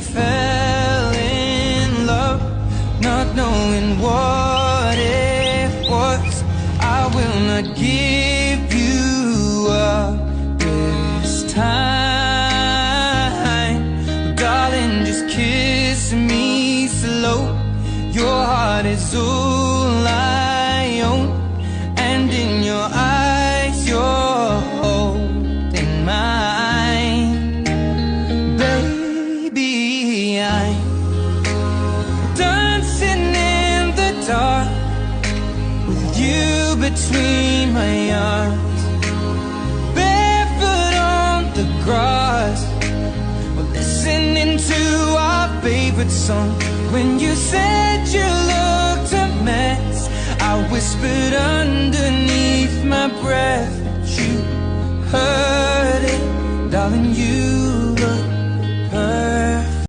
we fell in love, not knowing what it was. I will not give you up this time, darling, just kiss me slow. Your heart is all I own, and in your eyes you're holding mine. Baby, I'm dancing in the dark with you between my arms, barefoot on the grass, we're listening to our favorite song. When you said you looked a mess, I whispered underneath my breath that you heard it. Darling, you look